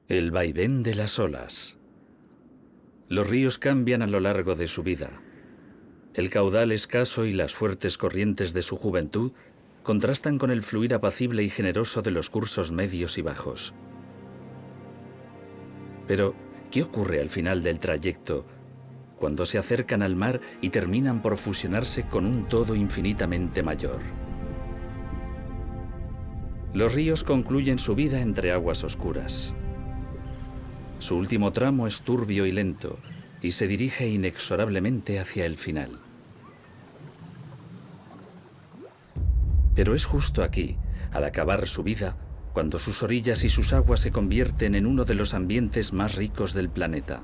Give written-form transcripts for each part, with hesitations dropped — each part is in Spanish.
El vaivén de las olas. Los ríos cambian a lo largo de su vida. El caudal escaso y las fuertes corrientes de su juventud contrastan con el fluir apacible y generoso de los cursos medios y bajos. Pero, ¿qué ocurre al final del trayecto, cuando se acercan al mar y terminan por fusionarse con un todo infinitamente mayor? Los ríos concluyen su vida entre aguas oscuras. Su último tramo es turbio y lento, y se dirige inexorablemente hacia el final. Pero es justo aquí, al acabar su vida, cuando sus orillas y sus aguas se convierten en uno de los ambientes más ricos del planeta.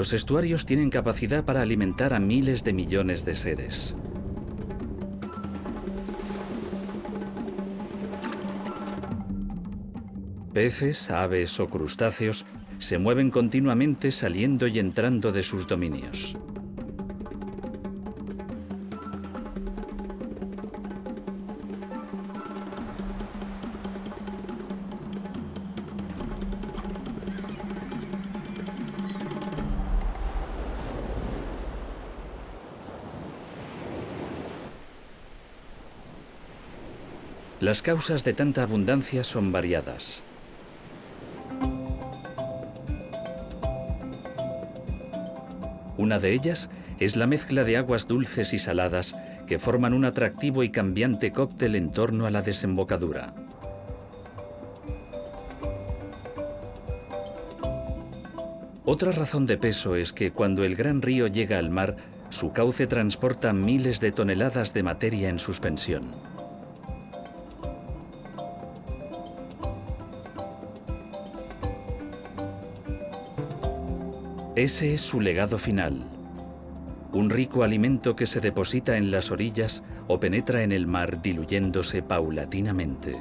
Los estuarios tienen capacidad para alimentar a miles de millones de seres. Peces, aves o crustáceos se mueven continuamente saliendo y entrando de sus dominios. Las causas de tanta abundancia son variadas. Una de ellas es la mezcla de aguas dulces y saladas que forman un atractivo y cambiante cóctel en torno a la desembocadura. Otra razón de peso es que cuando el gran río llega al mar, su cauce transporta miles de toneladas de materia en suspensión. Ese es su legado final, un rico alimento que se deposita en las orillas o penetra en el mar diluyéndose paulatinamente.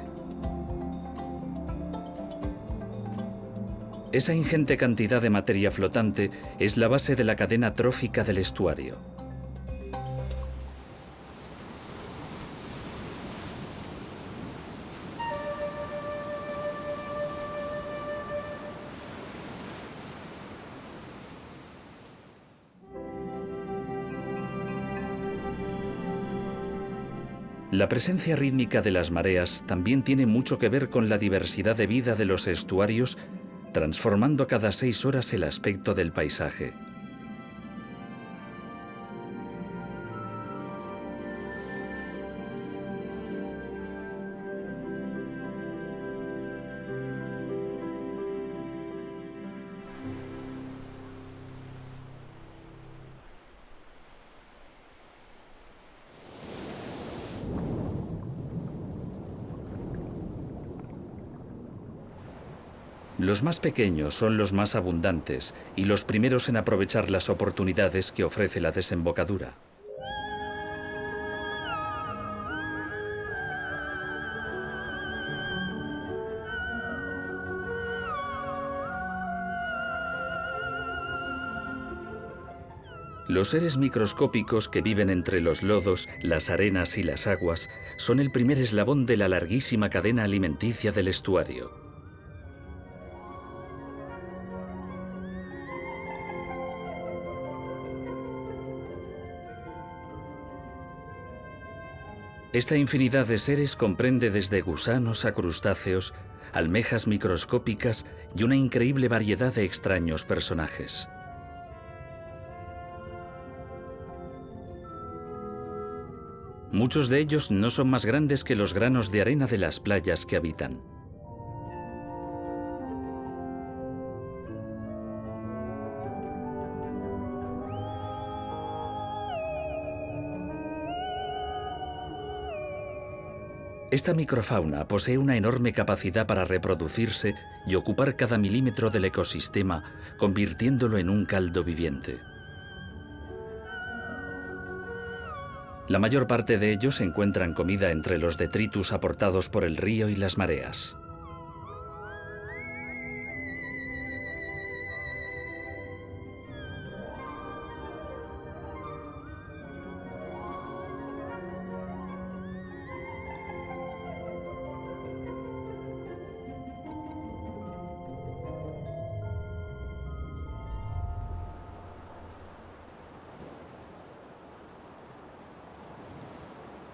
Esa ingente cantidad de materia flotante es la base de la cadena trófica del estuario. La presencia rítmica de las mareas también tiene mucho que ver con la diversidad de vida de los estuarios, transformando cada 6 horas el aspecto del paisaje. Los más pequeños son los más abundantes y los primeros en aprovechar las oportunidades que ofrece la desembocadura. Los seres microscópicos que viven entre los lodos, las arenas y las aguas son el primer eslabón de la larguísima cadena alimenticia del estuario. Esta infinidad de seres comprende desde gusanos a crustáceos, almejas microscópicas y una increíble variedad de extraños personajes. Muchos de ellos no son más grandes que los granos de arena de las playas que habitan. Esta microfauna posee una enorme capacidad para reproducirse y ocupar cada milímetro del ecosistema, convirtiéndolo en un caldo viviente. La mayor parte de ellos encuentran comida entre los detritus aportados por el río y las mareas.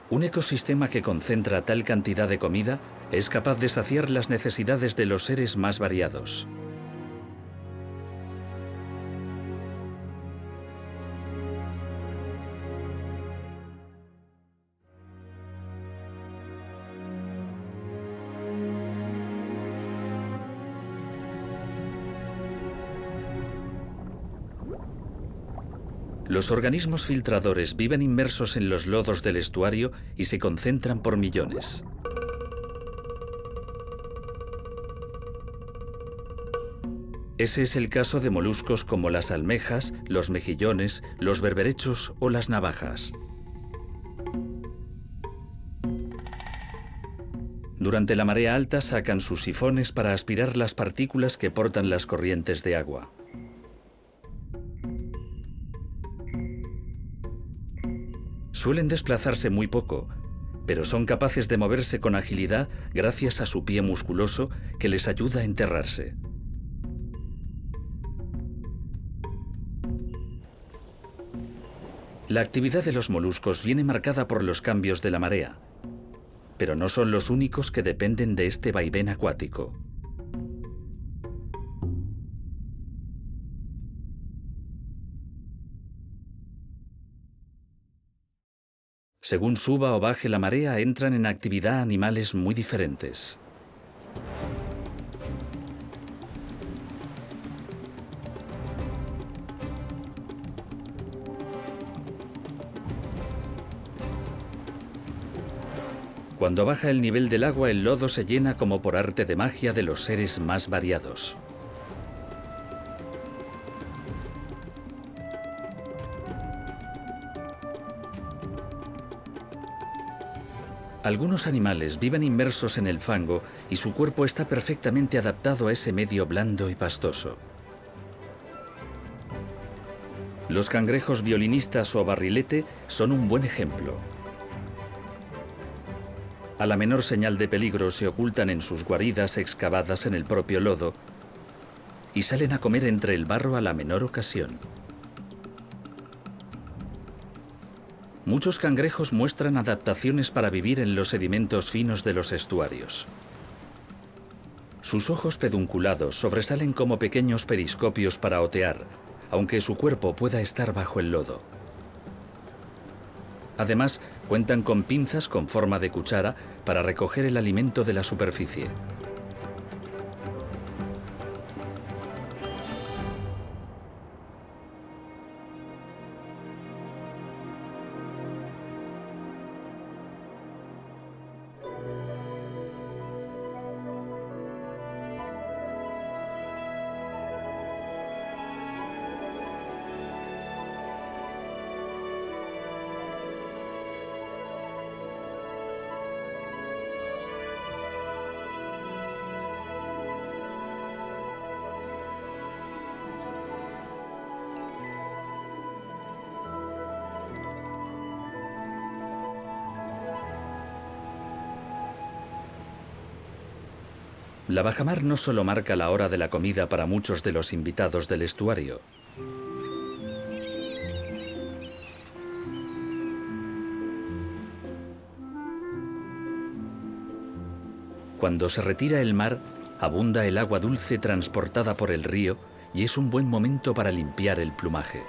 Un ecosistema que concentra tal cantidad de comida es capaz de saciar las necesidades de los seres más variados. Los organismos filtradores viven inmersos en los lodos del estuario y se concentran por millones. Ese es el caso de moluscos como las almejas, los mejillones, los berberechos o las navajas. Durante la marea alta sacan sus sifones para aspirar las partículas que portan las corrientes de agua. Suelen desplazarse muy poco, pero son capaces de moverse con agilidad gracias a su pie musculoso que les ayuda a enterrarse. La actividad de los moluscos viene marcada por los cambios de la marea, pero no son los únicos que dependen de este vaivén acuático. Según suba o baje la marea, entran en actividad animales muy diferentes. Cuando baja el nivel del agua, el lodo se llena como por arte de magia de los seres más variados. Algunos animales viven inmersos en el fango y su cuerpo está perfectamente adaptado a ese medio blando y pastoso. Los cangrejos violinistas o barrilete son un buen ejemplo. A la menor señal de peligro se ocultan en sus guaridas excavadas en el propio lodo y salen a comer entre el barro a la menor ocasión. Muchos cangrejos muestran adaptaciones para vivir en los sedimentos finos de los estuarios. Sus ojos pedunculados sobresalen como pequeños periscopios para otear, aunque su cuerpo pueda estar bajo el lodo. Además, cuentan con pinzas con forma de cuchara para recoger el alimento de la superficie. La bajamar no solo marca la hora de la comida para muchos de los invitados del estuario. Cuando se retira el mar, abunda el agua dulce transportada por el río y es un buen momento para limpiar el plumaje.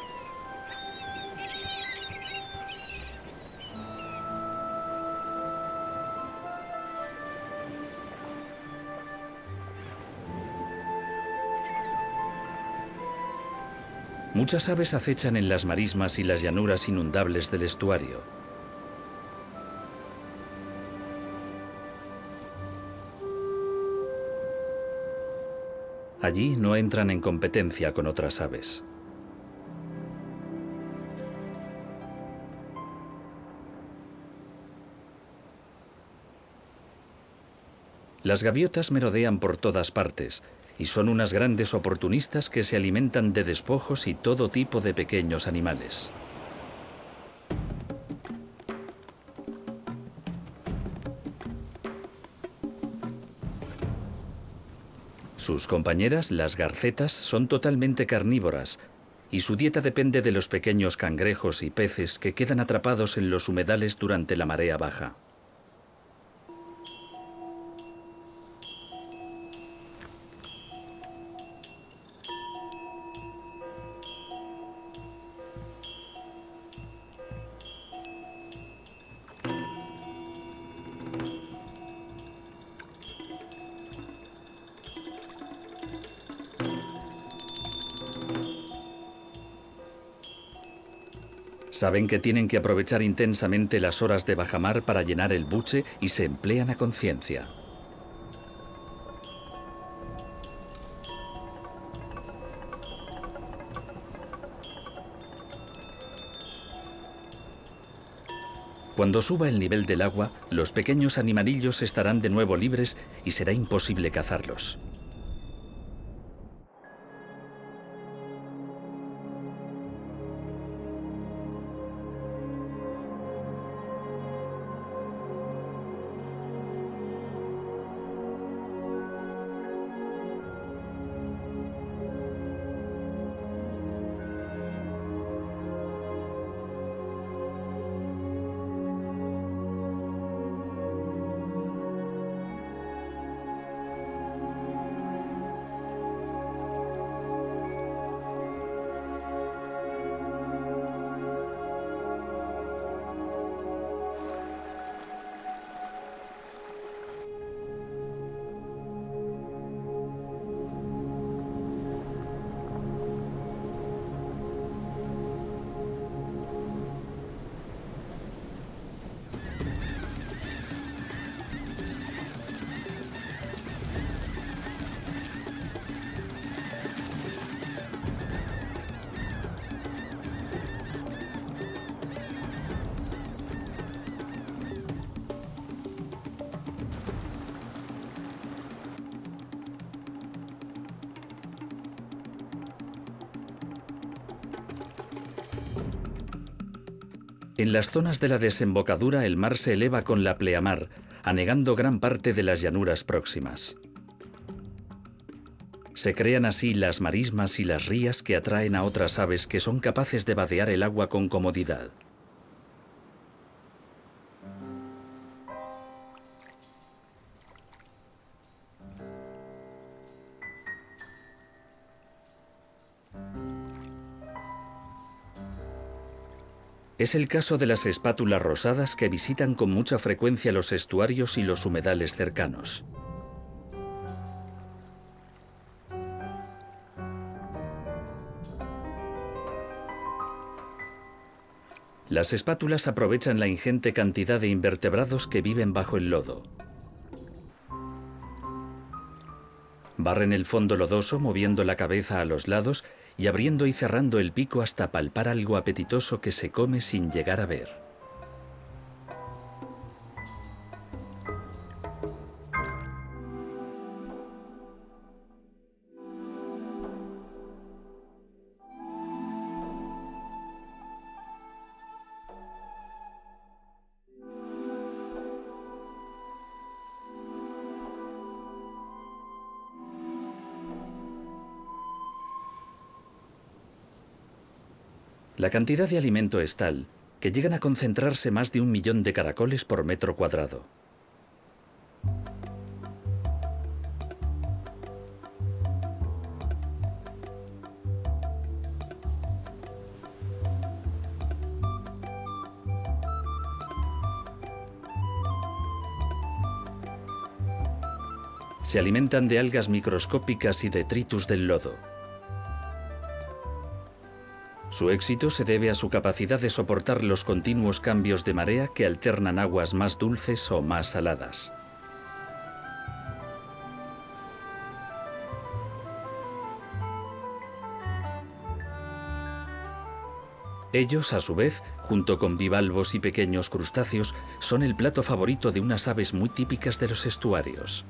Muchas aves acechan en las marismas y las llanuras inundables del estuario. Allí no entran en competencia con otras aves. Las gaviotas merodean por todas partes y son unas grandes oportunistas que se alimentan de despojos y todo tipo de pequeños animales. Sus compañeras, las garcetas, son totalmente carnívoras y su dieta depende de los pequeños cangrejos y peces que quedan atrapados en los humedales durante la marea baja. Saben que tienen que aprovechar intensamente las horas de bajamar para llenar el buche y se emplean a conciencia. Cuando suba el nivel del agua, los pequeños animalillos estarán de nuevo libres y será imposible cazarlos. En las zonas de la desembocadura el mar se eleva con la pleamar, anegando gran parte de las llanuras próximas. Se crean así las marismas y las rías que atraen a otras aves que son capaces de vadear el agua con comodidad. Es el caso de las espátulas rosadas que visitan con mucha frecuencia los estuarios y los humedales cercanos. Las espátulas aprovechan la ingente cantidad de invertebrados que viven bajo el lodo. Barren el fondo lodoso moviendo la cabeza a los lados y abriendo y cerrando el pico hasta palpar algo apetitoso que se come sin llegar a ver. La cantidad de alimento es tal que llegan a concentrarse más de 1 millón de caracoles por metro cuadrado. Se alimentan de algas microscópicas y detritus del lodo. Su éxito se debe a su capacidad de soportar los continuos cambios de marea que alternan aguas más dulces o más saladas. Ellos, a su vez, junto con bivalvos y pequeños crustáceos, son el plato favorito de unas aves muy típicas de los estuarios.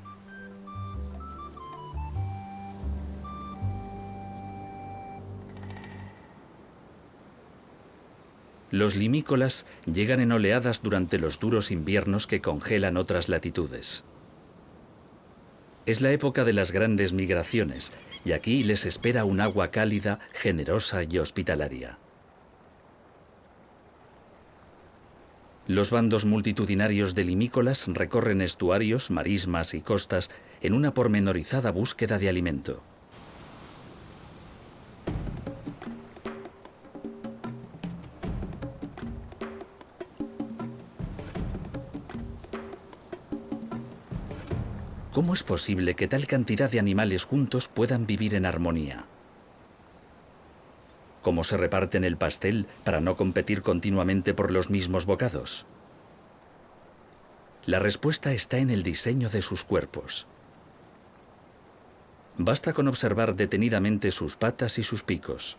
Los limícolas llegan en oleadas durante los duros inviernos que congelan otras latitudes. Es la época de las grandes migraciones y aquí les espera un agua cálida, generosa y hospitalaria. Los bandos multitudinarios de limícolas recorren estuarios, marismas y costas en una pormenorizada búsqueda de alimento. ¿Cómo es posible que tal cantidad de animales juntos puedan vivir en armonía? ¿Cómo se reparten el pastel para no competir continuamente por los mismos bocados? La respuesta está en el diseño de sus cuerpos. Basta con observar detenidamente sus patas y sus picos.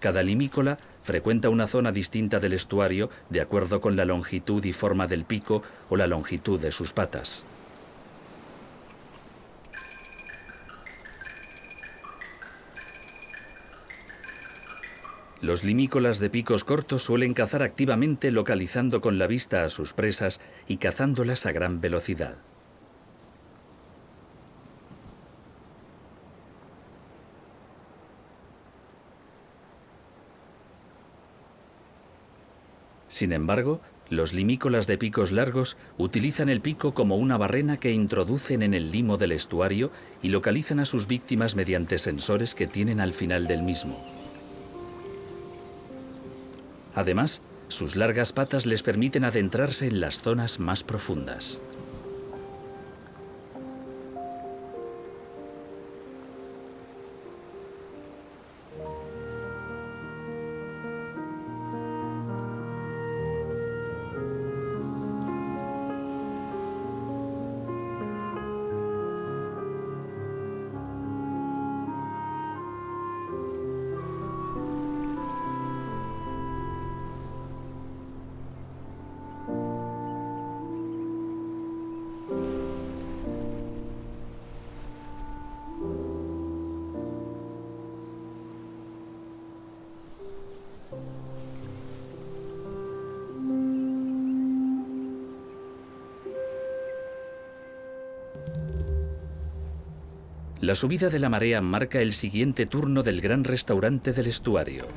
Cada limícola frecuenta una zona distinta del estuario de acuerdo con la longitud y forma del pico o la longitud de sus patas. Los limícolas de picos cortos suelen cazar activamente localizando con la vista a sus presas y cazándolas a gran velocidad. Sin embargo, los limícolas de picos largos utilizan el pico como una barrena que introducen en el limo del estuario y localizan a sus víctimas mediante sensores que tienen al final del mismo. Además, sus largas patas les permiten adentrarse en las zonas más profundas. La subida de la marea marca el siguiente turno del gran restaurante del estuario.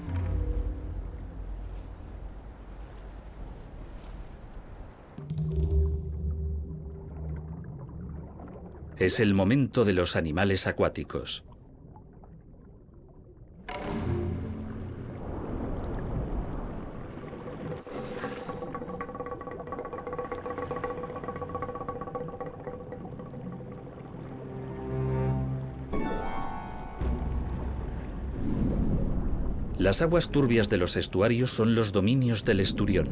Es el momento de los animales acuáticos. Las aguas turbias de los estuarios son los dominios del esturión.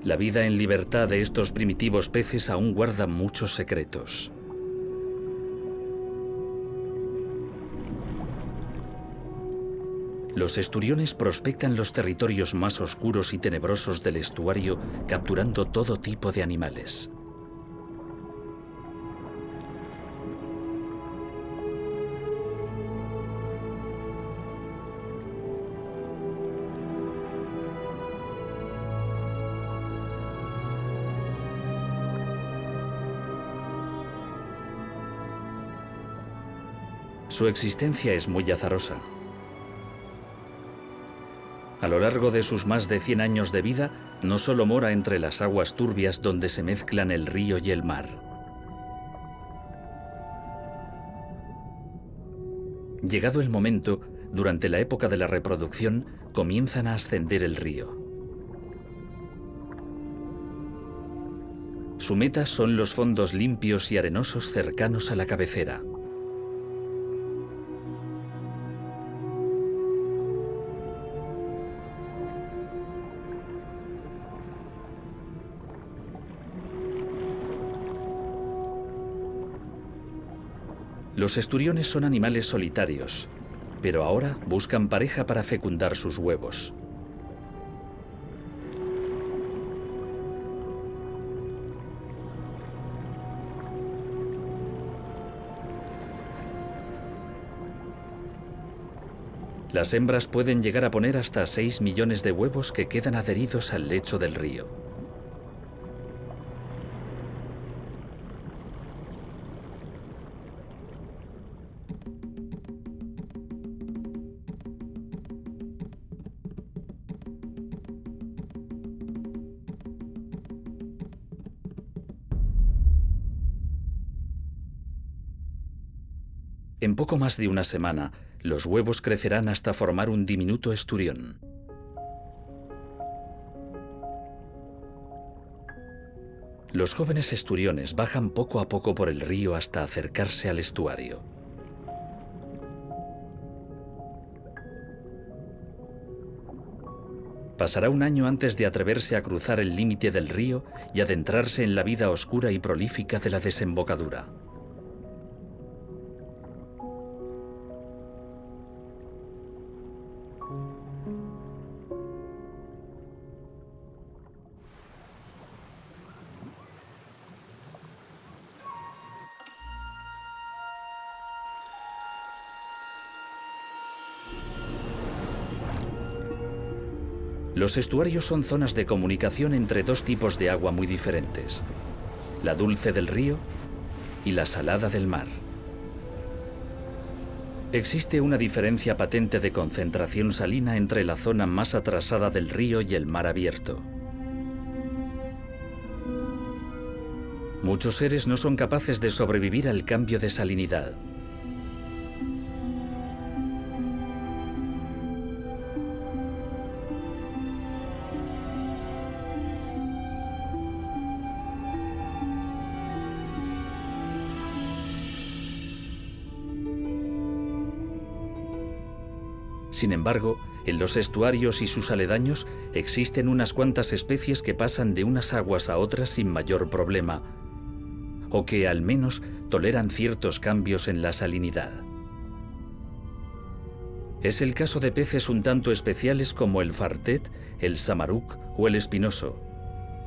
La vida en libertad de estos primitivos peces aún guarda muchos secretos. Los esturiones prospectan los territorios más oscuros y tenebrosos del estuario, capturando todo tipo de animales. Su existencia es muy azarosa. A lo largo de sus más de 100 años de vida, no solo mora entre las aguas turbias donde se mezclan el río y el mar. Llegado el momento, durante la época de la reproducción, comienzan a ascender el río. Su meta son los fondos limpios y arenosos cercanos a la cabecera. Los esturiones son animales solitarios, pero ahora buscan pareja para fecundar sus huevos. Las hembras pueden llegar a poner hasta 6 millones de huevos que quedan adheridos al lecho del río. En poco más de una semana, los huevos crecerán hasta formar un diminuto esturión. Los jóvenes esturiones bajan poco a poco por el río hasta acercarse al estuario. Pasará un año antes de atreverse a cruzar el límite del río y adentrarse en la vida oscura y prolífica de la desembocadura. Los estuarios son zonas de comunicación entre dos tipos de agua muy diferentes: la dulce del río y la salada del mar. Existe una diferencia patente de concentración salina entre la zona más atrasada del río y el mar abierto. Muchos seres no son capaces de sobrevivir al cambio de salinidad. Sin embargo, en los estuarios y sus aledaños existen unas cuantas especies que pasan de unas aguas a otras sin mayor problema, o que al menos toleran ciertos cambios en la salinidad. Es el caso de peces un tanto especiales como el fartet, el samaruc o el espinoso,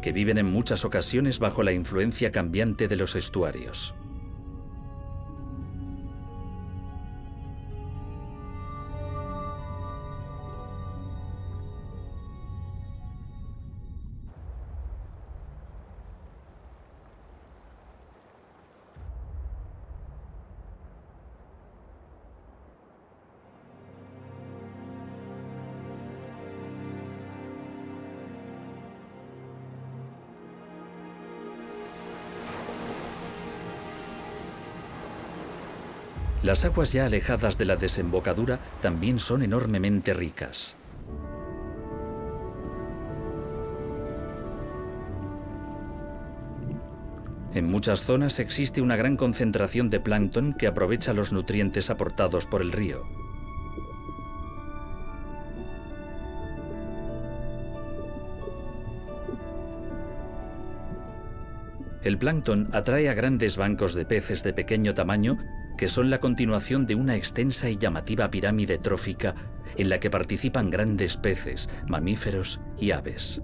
que viven en muchas ocasiones bajo la influencia cambiante de los estuarios. Las aguas ya alejadas de la desembocadura también son enormemente ricas. En muchas zonas existe una gran concentración de plancton que aprovecha los nutrientes aportados por el río. El plancton atrae a grandes bancos de peces de pequeño tamaño que son la continuación de una extensa y llamativa pirámide trófica en la que participan grandes peces, mamíferos y aves.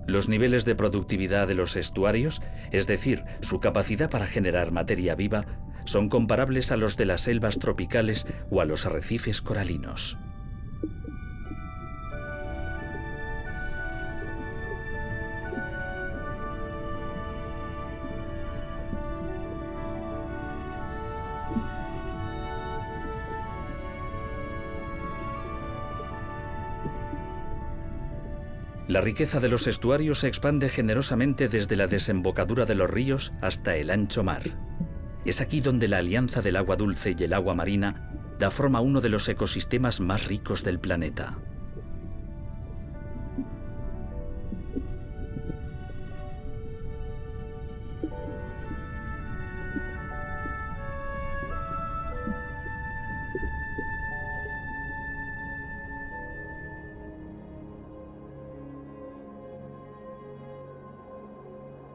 Los niveles de productividad de los estuarios, es decir, su capacidad para generar materia viva, son comparables a los de las selvas tropicales o a los arrecifes coralinos. La riqueza de los estuarios se expande generosamente desde la desembocadura de los ríos hasta el ancho mar. Es aquí donde la alianza del agua dulce y el agua marina da forma a uno de los ecosistemas más ricos del planeta.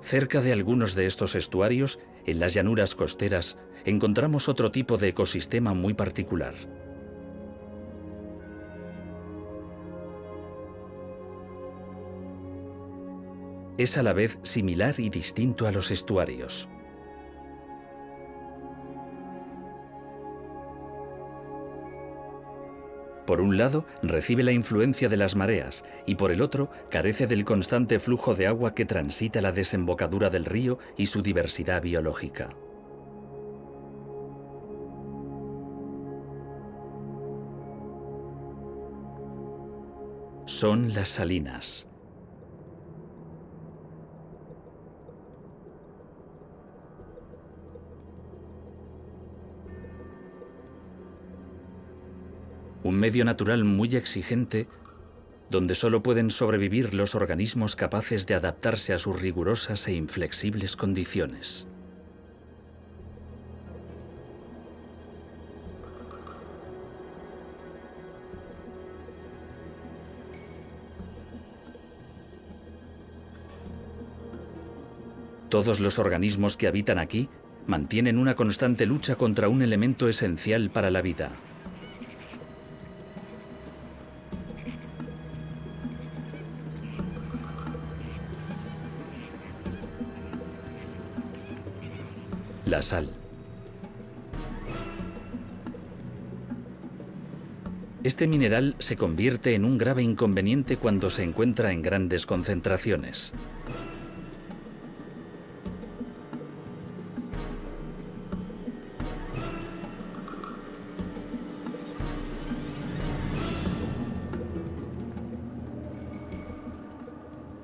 Cerca de algunos de estos estuarios, en las llanuras costeras, encontramos otro tipo de ecosistema muy particular. es a la vez similar y distinto a los estuarios. Por un lado, recibe la influencia de las mareas y por el otro, carece del constante flujo de agua que transita la desembocadura del río y su diversidad biológica. Son las salinas. Un medio natural muy exigente, donde solo pueden sobrevivir los organismos capaces de adaptarse a sus rigurosas e inflexibles condiciones. Todos los organismos que habitan aquí mantienen una constante lucha contra un elemento esencial para la vida. La sal. Este mineral se convierte en un grave inconveniente cuando se encuentra en grandes concentraciones.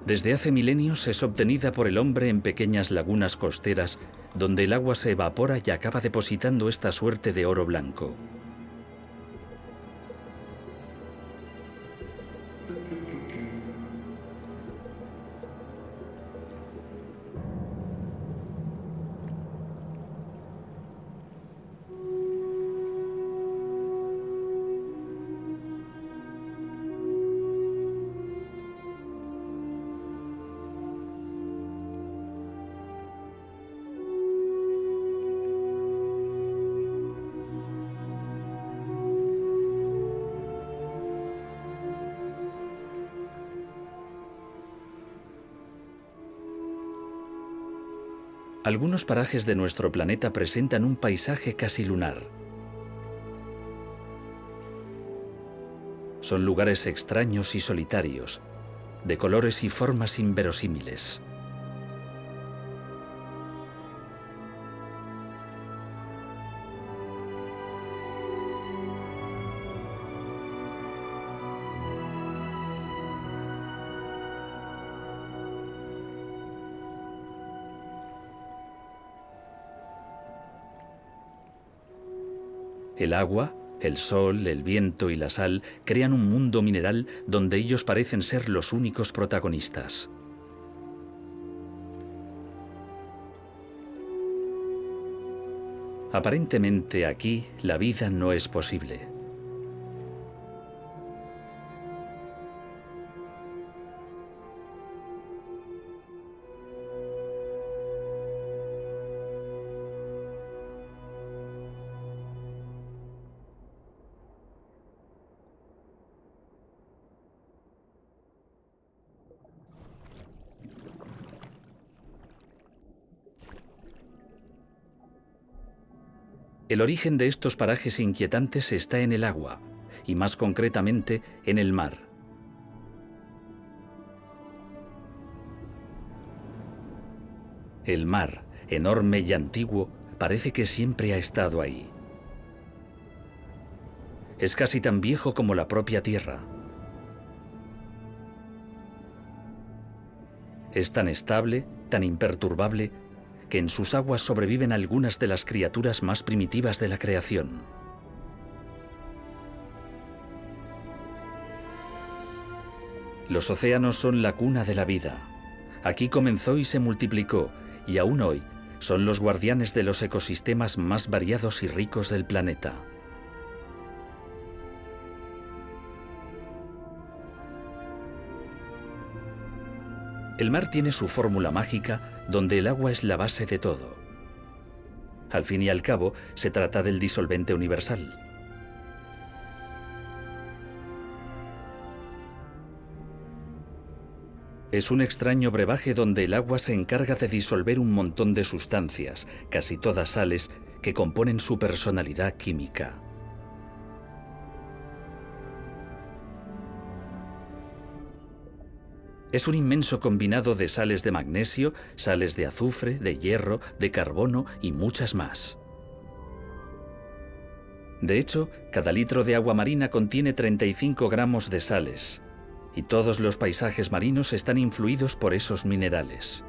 Desde hace milenios es obtenida por el hombre en pequeñas lagunas costeras, donde el agua se evapora y acaba depositando esta suerte de oro blanco. Algunos parajes de nuestro planeta presentan un paisaje casi lunar. Son lugares extraños y solitarios, de colores y formas inverosímiles. El agua, el sol, el viento y la sal crean un mundo mineral donde ellos parecen ser los únicos protagonistas. Aparentemente aquí la vida no es posible. El origen de estos parajes inquietantes está en el agua, y más concretamente en el mar. El mar, enorme y antiguo, parece que siempre ha estado ahí. Es casi tan viejo como la propia Tierra. Es tan estable, tan imperturbable, que en sus aguas sobreviven algunas de las criaturas más primitivas de la creación. Los océanos son la cuna de la vida. Aquí comenzó y se multiplicó, y aún hoy son los guardianes de los ecosistemas más variados y ricos del planeta. El mar tiene su fórmula mágica, donde el agua es la base de todo. Al fin y al cabo, se trata del disolvente universal. Es un extraño brebaje donde el agua se encarga de disolver un montón de sustancias, casi todas sales, que componen su personalidad química. Es un inmenso combinado de sales de magnesio, sales de azufre, de hierro, de carbono y muchas más. De hecho, cada litro de agua marina contiene 35 gramos de sales, y todos los paisajes marinos están influidos por esos minerales.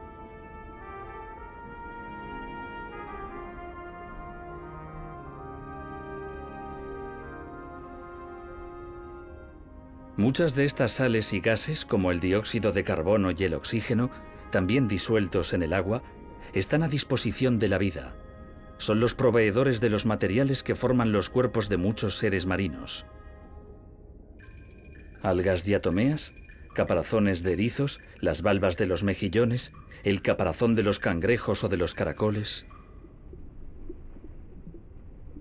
Muchas de estas sales y gases, como el dióxido de carbono y el oxígeno, también disueltos en el agua, están a disposición de la vida. Son los proveedores de los materiales que forman los cuerpos de muchos seres marinos. Algas diatomeas, caparazones de erizos, las valvas de los mejillones, el caparazón de los cangrejos o de los caracoles.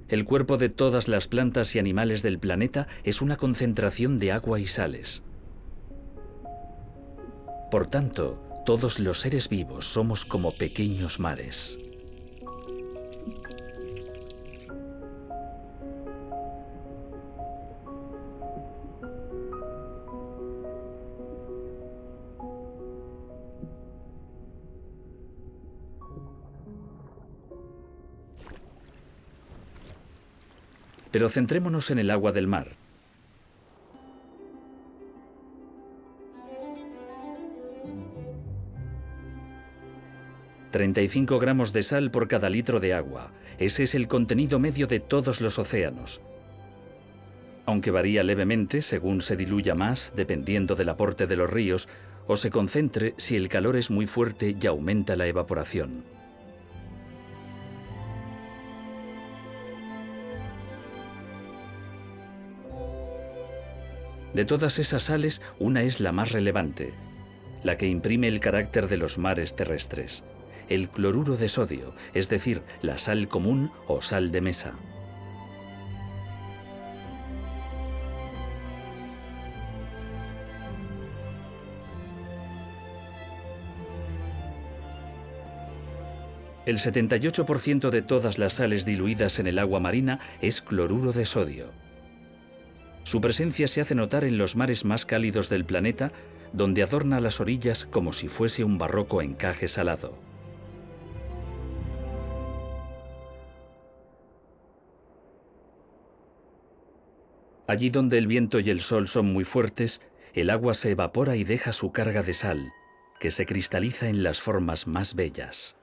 El cuerpo de todas las plantas y animales del planeta es una concentración de agua y sales. Por tanto, todos los seres vivos somos como pequeños mares. Pero centrémonos en el agua del mar. «35 gramos de sal por cada litro de agua. Ese es el contenido medio de todos los océanos. Aunque varía levemente según se diluya más, dependiendo del aporte de los ríos, o se concentre si el calor es muy fuerte y aumenta la evaporación. De todas esas sales, una es la más relevante, la que imprime el carácter de los mares terrestres: el cloruro de sodio, es decir, la sal común o sal de mesa. El 78% de todas las sales diluidas en el agua marina es cloruro de sodio. Su presencia se hace notar en los mares más cálidos del planeta, donde adorna las orillas como si fuese un barroco encaje salado. Allí donde el viento y el sol son muy fuertes, el agua se evapora y deja su carga de sal, que se cristaliza en las formas más bellas.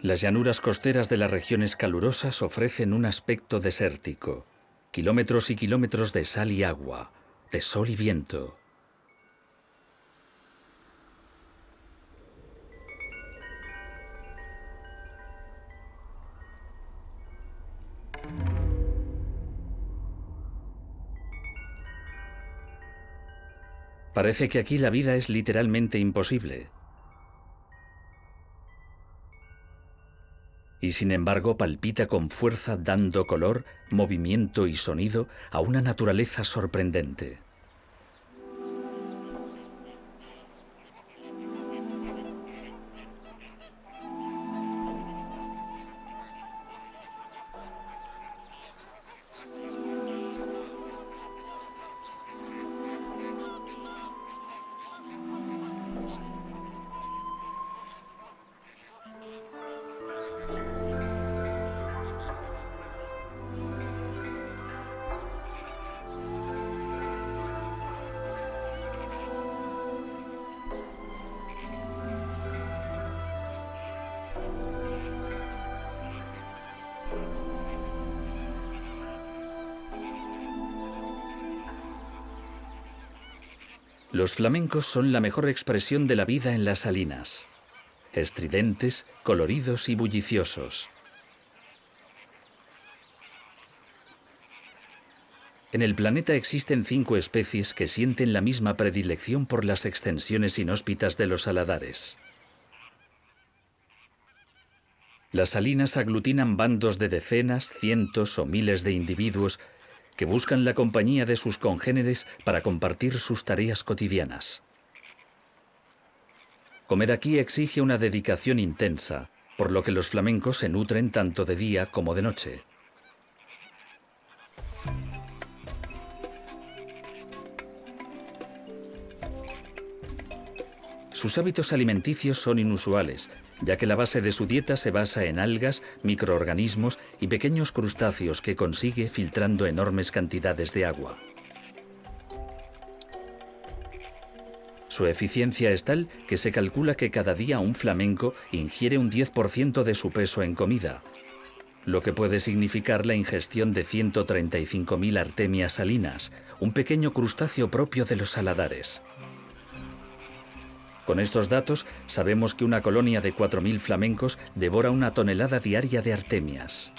Las llanuras costeras de las regiones calurosas ofrecen un aspecto desértico. Kilómetros y kilómetros de sal y agua, de sol y viento. Parece que aquí la vida es literalmente imposible. Y sin embargo palpita con fuerza, dando color, movimiento y sonido a una naturaleza sorprendente. Los flamencos son la mejor expresión de la vida en las salinas. Estridentes, coloridos y bulliciosos. En el planeta existen 5 especies que sienten la misma predilección por las extensiones inhóspitas de los saladares. Las salinas aglutinan bandos de decenas, cientos o miles de individuos que buscan la compañía de sus congéneres para compartir sus tareas cotidianas. Comer aquí exige una dedicación intensa, por lo que los flamencos se nutren tanto de día como de noche. Sus hábitos alimenticios son inusuales, ya que la base de su dieta se basa en algas, microorganismos y pequeños crustáceos que consigue filtrando enormes cantidades de agua. Su eficiencia es tal que se calcula que cada día un flamenco ingiere un 10% de su peso en comida, lo que puede significar la ingestión de 135.000 artemias salinas, un pequeño crustáceo propio de los saladares. Con estos datos, sabemos que una colonia de 4.000 flamencos devora una tonelada diaria de artemias.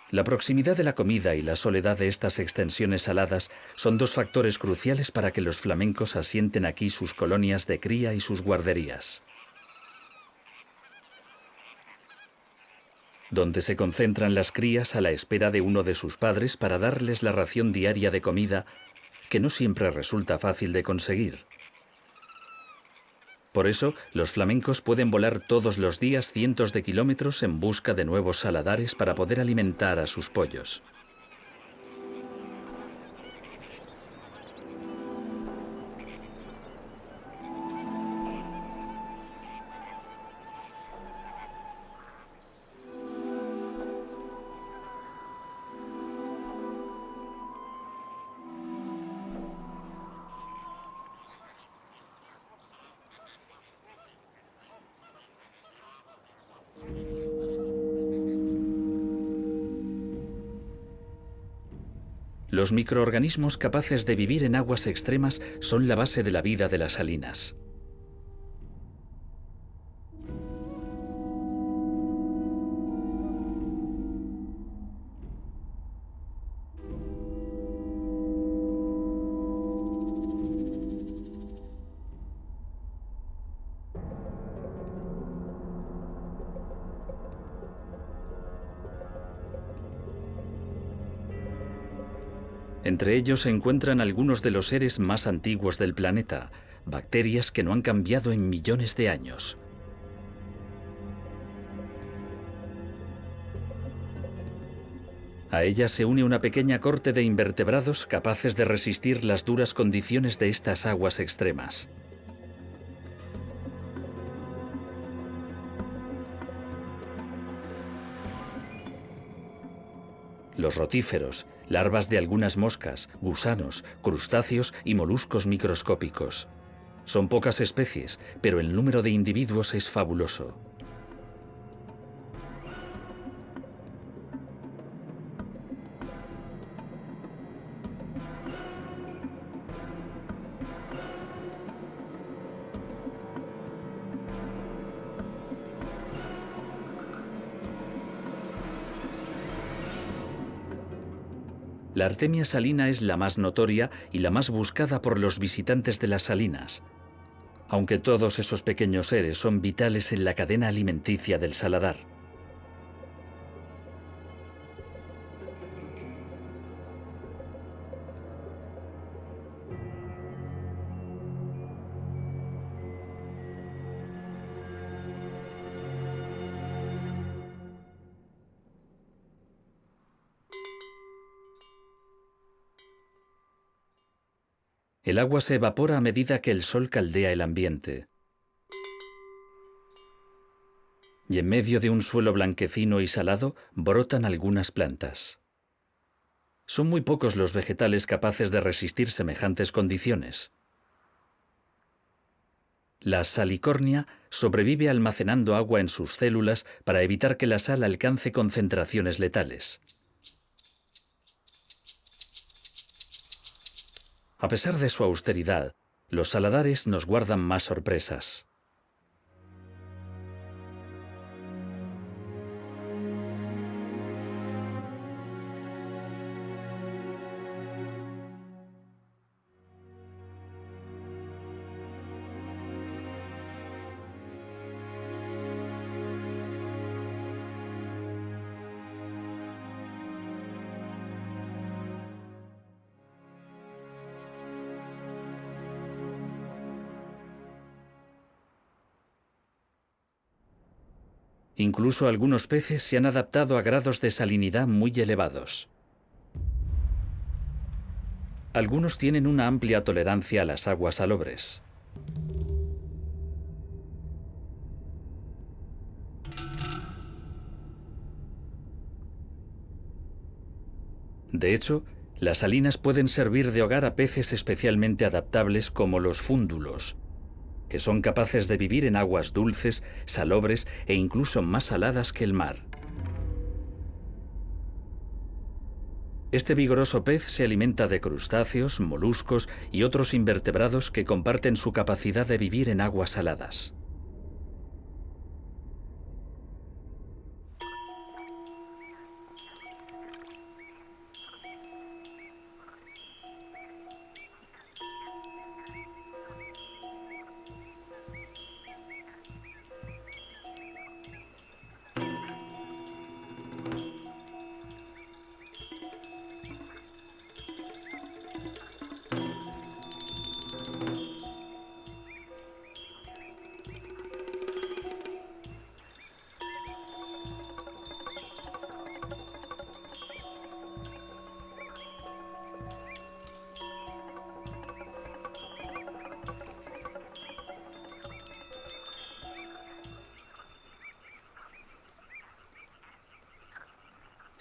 La proximidad de la comida y la soledad de estas extensiones saladas son dos factores cruciales para que los flamencos asienten aquí sus colonias de cría y sus guarderías, donde se concentran las crías a la espera de uno de sus padres para darles la ración diaria de comida, que no siempre resulta fácil de conseguir. Por eso, los flamencos pueden volar todos los días cientos de kilómetros en busca de nuevos saladares para poder alimentar a sus pollos. Los microorganismos capaces de vivir en aguas extremas son la base de la vida de las salinas. Entre ellos se encuentran algunos de los seres más antiguos del planeta, bacterias que no han cambiado en millones de años. A ellas se une una pequeña corte de invertebrados capaces de resistir las duras condiciones de estas aguas extremas. Los rotíferos, larvas de algunas moscas, gusanos, crustáceos y moluscos microscópicos. Son pocas especies, pero el número de individuos es fabuloso. La artemia salina es la más notoria y la más buscada por los visitantes de las salinas, aunque todos esos pequeños seres son vitales en la cadena alimenticia del saladar. El agua se evapora a medida que el sol caldea el ambiente. Y en medio de un suelo blanquecino y salado brotan algunas plantas. Son muy pocos los vegetales capaces de resistir semejantes condiciones. La salicornia sobrevive almacenando agua en sus células para evitar que la sal alcance concentraciones letales. A pesar de su austeridad, los saladares nos guardan más sorpresas. Incluso algunos peces se han adaptado a grados de salinidad muy elevados. Algunos tienen una amplia tolerancia a las aguas salobres. De hecho, las salinas pueden servir de hogar a peces especialmente adaptables como los fúndulos, que son capaces de vivir en aguas dulces, salobres e incluso más saladas que el mar. Este vigoroso pez se alimenta de crustáceos, moluscos y otros invertebrados que comparten su capacidad de vivir en aguas saladas.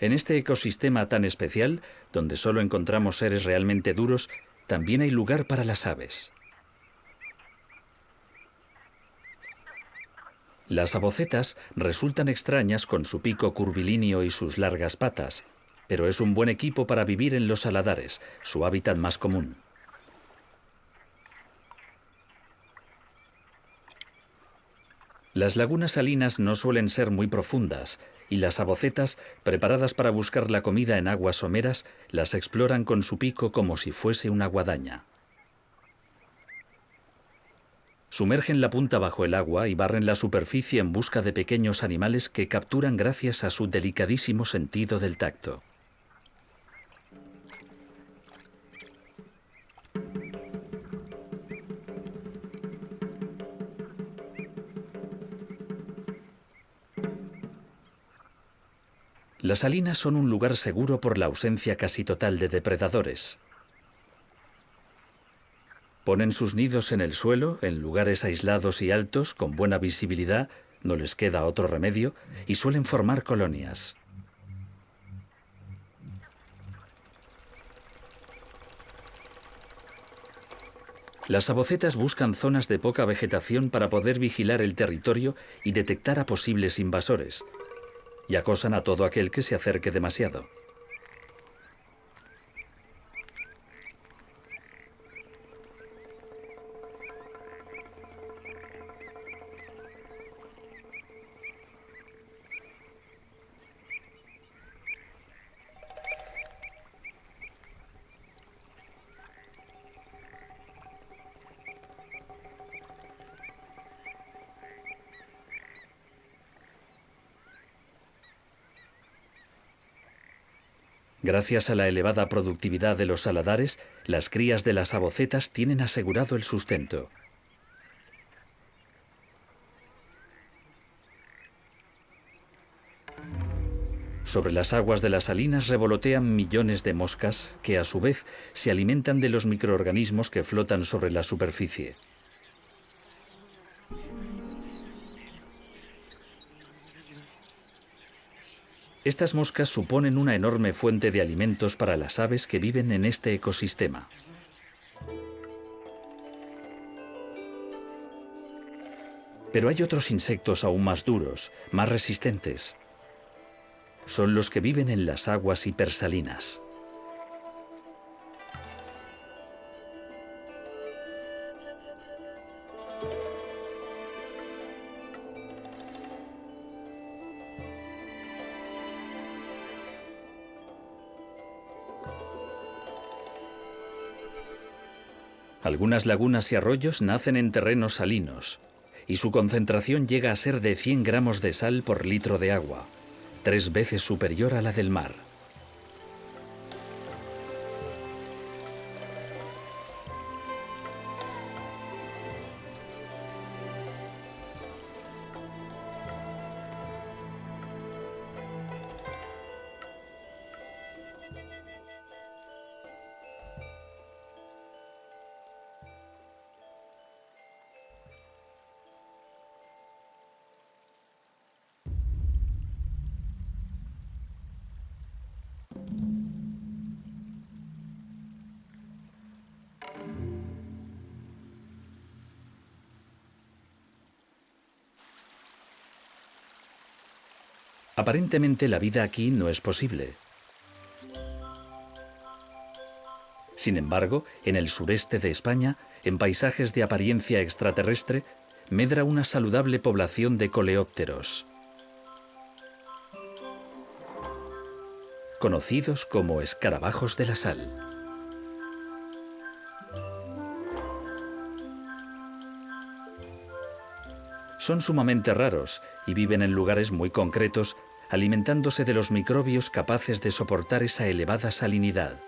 En este ecosistema tan especial, donde solo encontramos seres realmente duros, también hay lugar para las aves. Las avocetas resultan extrañas con su pico curvilíneo y sus largas patas, pero es un buen equipo para vivir en los saladares, su hábitat más común. Las lagunas salinas no suelen ser muy profundas, y las avocetas, preparadas para buscar la comida en aguas someras, las exploran con su pico como si fuese una guadaña. Sumergen la punta bajo el agua y barren la superficie en busca de pequeños animales que capturan gracias a su delicadísimo sentido del tacto. Las salinas son un lugar seguro por la ausencia casi total de depredadores. Ponen sus nidos en el suelo, en lugares aislados y altos, con buena visibilidad, no les queda otro remedio, y suelen formar colonias. Las avocetas buscan zonas de poca vegetación para poder vigilar el territorio y detectar a posibles invasores, y acosan a todo aquel que se acerque demasiado. Gracias a la elevada productividad de los saladares, las crías de las avocetas tienen asegurado el sustento. Sobre las aguas de las salinas revolotean millones de moscas que, a su vez, se alimentan de los microorganismos que flotan sobre la superficie. Estas moscas suponen una enorme fuente de alimentos para las aves que viven en este ecosistema. Pero hay otros insectos aún más duros, más resistentes. Son los que viven en las aguas hipersalinas. Algunas lagunas y arroyos nacen en terrenos salinos, y su concentración llega a ser de 100 gramos de sal por litro de agua, 3 veces superior a la del mar. Aparentemente la vida aquí no es posible. Sin embargo, en el sureste de España, en paisajes de apariencia extraterrestre, medra una saludable población de coleópteros, conocidos como escarabajos de la sal. Son sumamente raros y viven en lugares muy concretos, alimentándose de los microbios capaces de soportar esa elevada salinidad.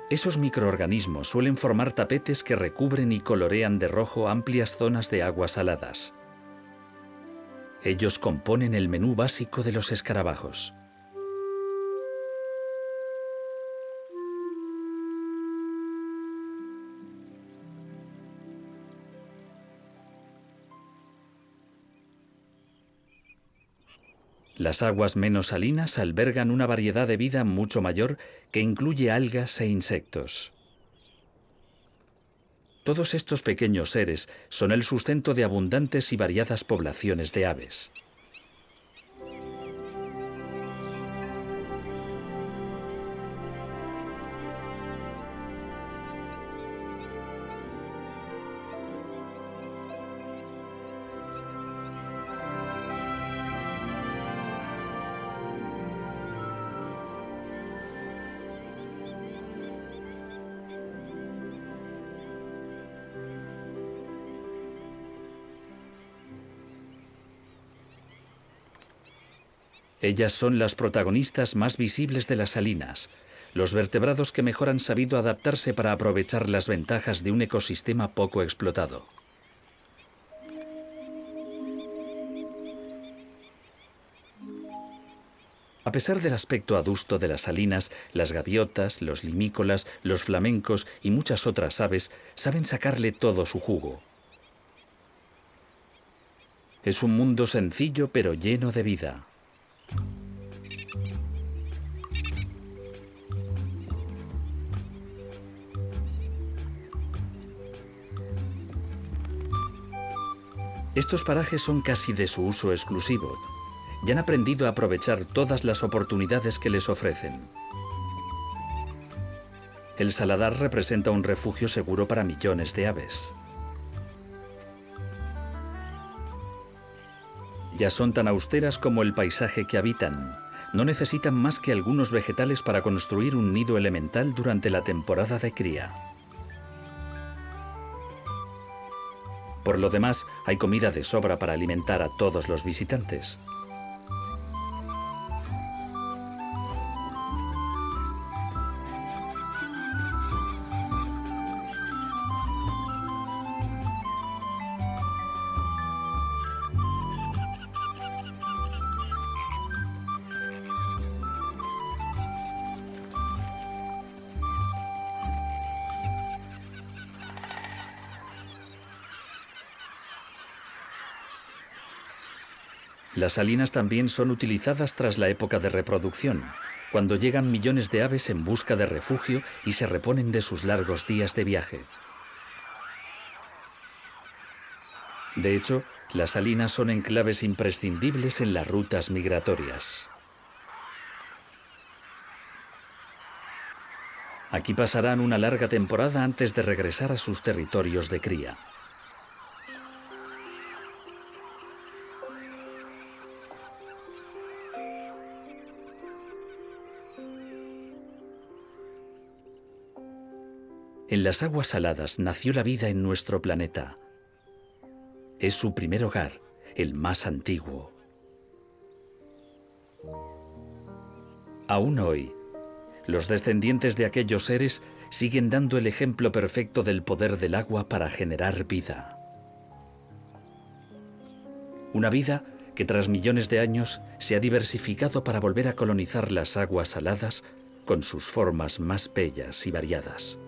Esos microorganismos suelen formar tapetes que recubren y colorean de rojo amplias zonas de aguas saladas. Ellos componen el menú básico de los escarabajos. Las aguas menos salinas albergan una variedad de vida mucho mayor que incluye algas e insectos. Todos estos pequeños seres son el sustento de abundantes y variadas poblaciones de aves. Ellas son las protagonistas más visibles de las salinas, los vertebrados que mejor han sabido adaptarse para aprovechar las ventajas de un ecosistema poco explotado. A pesar del aspecto adusto de las salinas, las gaviotas, los limícolas, los flamencos y muchas otras aves saben sacarle todo su jugo. Es un mundo sencillo pero lleno de vida. Estos parajes son casi de su uso exclusivo y han aprendido a aprovechar todas las oportunidades que les ofrecen. El saladar representa un refugio seguro para millones de aves. Ya son tan austeras como el paisaje que habitan. No necesitan más que algunos vegetales para construir un nido elemental durante la temporada de cría. Por lo demás, hay comida de sobra para alimentar a todos los visitantes. Las salinas también son utilizadas tras la época de reproducción, cuando llegan millones de aves en busca de refugio y se reponen de sus largos días de viaje. De hecho, las salinas son enclaves imprescindibles en las rutas migratorias. Aquí pasarán una larga temporada antes de regresar a sus territorios de cría. En las aguas saladas nació la vida en nuestro planeta. Es su primer hogar, el más antiguo. Aún hoy, los descendientes de aquellos seres siguen dando el ejemplo perfecto del poder del agua para generar vida. Una vida que tras millones de años se ha diversificado para volver a colonizar las aguas saladas con sus formas más bellas y variadas.